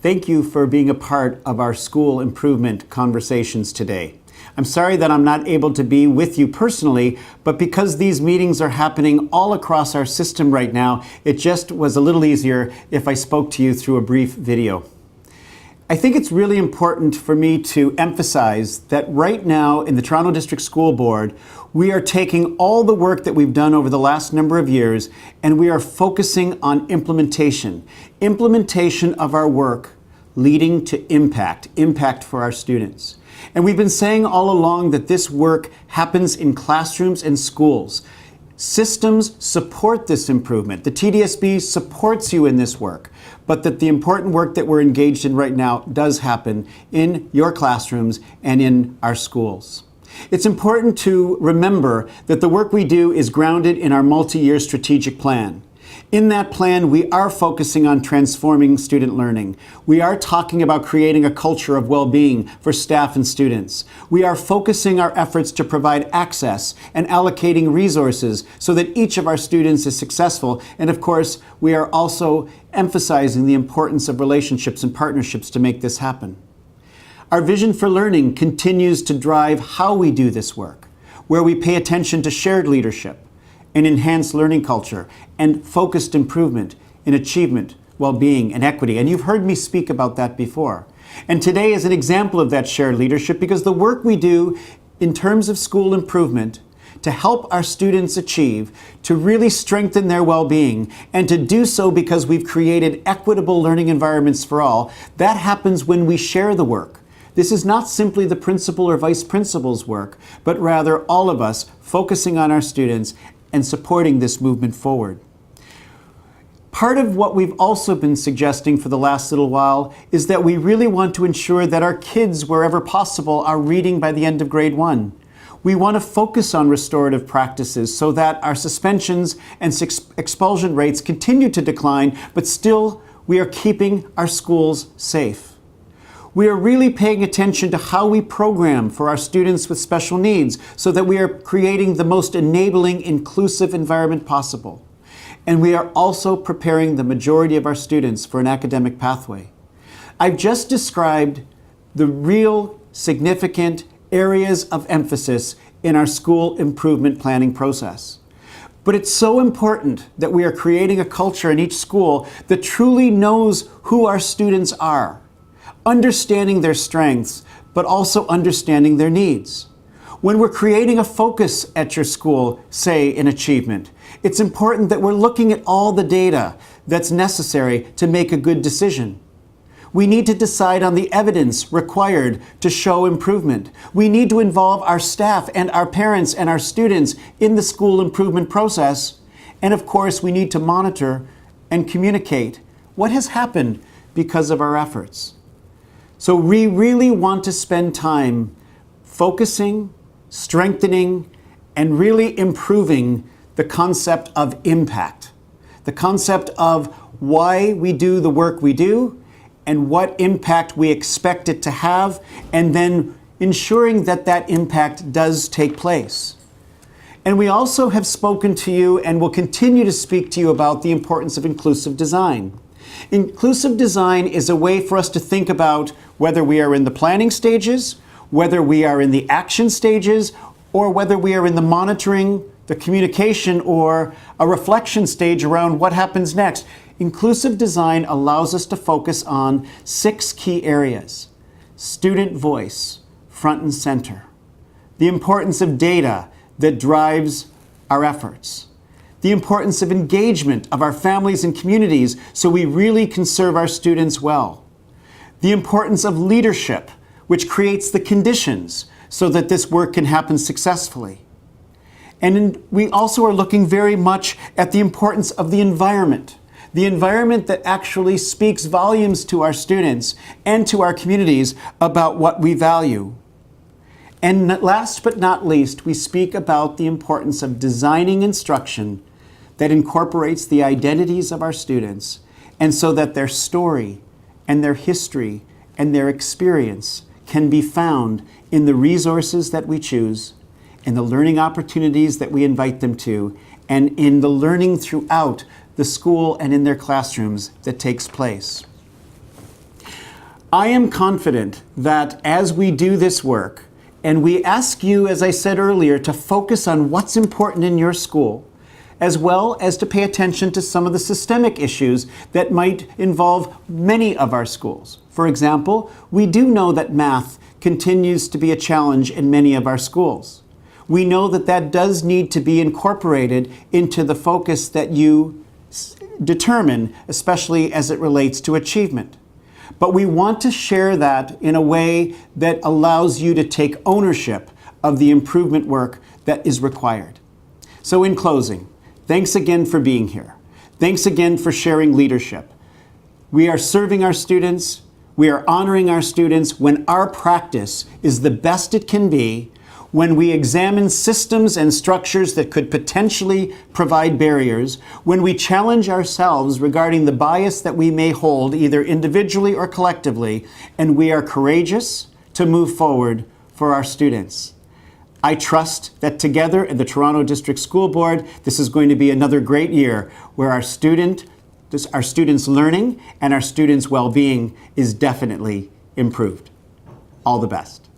Thank you for being a part of our school improvement conversations today. I'm sorry that I'm not able to be with you personally, but because these meetings are happening all across our system right now, it just was a little easier if I spoke to you through a brief video. I think it's really important for me to emphasize that right now in the Toronto District School Board, we are taking all the work that we've done over the last number of years and we are focusing on implementation of our work leading to impact for our students. And we've been saying all along that this work happens in classrooms and schools. Systems support this improvement. The TDSB supports you in this work, but that the important work that we're engaged in right now does happen in your classrooms and in our schools. It's important to remember that the work we do is grounded in our multi-year strategic plan. In that plan, we are focusing on transforming student learning. We are talking about creating a culture of well-being for staff and students. We are focusing our efforts to provide access and allocating resources so that each of our students is successful. And of course, we are also emphasizing the importance of relationships and partnerships to make this happen. Our vision for learning continues to drive how we do this work, where we pay attention to shared leadership, an enhanced learning culture, and focused improvement in achievement, well-being, and equity. And you've heard me speak about that before. And today is an example of that shared leadership because the work we do in terms of school improvement to help our students achieve, to really strengthen their well-being, and to do so because we've created equitable learning environments for all, that happens when we share the work. This is not simply the principal or vice principal's work, but rather all of us focusing on our students and supporting this movement forward. Part of what we've also been suggesting for the last little while is that we really want to ensure that our kids, wherever possible, are reading by the end of grade 1. We want to focus on restorative practices so that our suspensions and expulsion rates continue to decline, but still we are keeping our schools safe. We are really paying attention to how we program for our students with special needs so that we are creating the most enabling, inclusive environment possible. And we are also preparing the majority of our students for an academic pathway. I've just described the real significant areas of emphasis in our school improvement planning process. But it's so important that we are creating a culture in each school that truly knows who our students are, understanding their strengths, but also understanding their needs. When we're creating a focus at your school, say in achievement, it's important that we're looking at all the data that's necessary to make a good decision. We need to decide on the evidence required to show improvement. We need to involve our staff and our parents and our students in the school improvement process. And of course, we need to monitor and communicate what has happened because of our efforts. So we really want to spend time focusing, strengthening, and really improving the concept of impact, the concept of why we do the work we do and what impact we expect it to have, and then ensuring that that impact does take place. And we also have spoken to you and will continue to speak to you about the importance of inclusive design. Inclusive design is a way for us to think about whether we are in the planning stages, whether we are in the action stages, or whether we are in the monitoring, the communication, or a reflection stage around what happens next. Inclusive design allows us to focus on 6 key areas: student voice, front and center; the importance of data that drives our efforts; the importance of engagement of our families and communities so we really can serve our students well; the importance of leadership, which creates the conditions so that this work can happen successfully. And we also are looking very much at the importance of the environment that actually speaks volumes to our students and to our communities about what we value. And last but not least, we speak about the importance of designing instruction that incorporates the identities of our students, and so that their story and their history and their experience can be found in the resources that we choose, in the learning opportunities that we invite them to, and in the learning throughout the school and in their classrooms that takes place. I am confident that as we do this work, and we ask you, as I said earlier, to focus on what's important in your school, as well as to pay attention to some of the systemic issues that might involve many of our schools. For example, we do know that math continues to be a challenge in many of our schools. We know that that does need to be incorporated into the focus that you determine, especially as it relates to achievement. But we want to share that in a way that allows you to take ownership of the improvement work that is required. So in closing, thanks again for being here. Thanks again for sharing leadership. We are serving our students. We are honoring our students when our practice is the best it can be, when we examine systems and structures that could potentially provide barriers, when we challenge ourselves regarding the bias that we may hold either individually or collectively, and we are courageous to move forward for our students. I trust that together at the Toronto District School Board, this is going to be another great year where our students' learning and our students' well-being is definitely improved. All the best.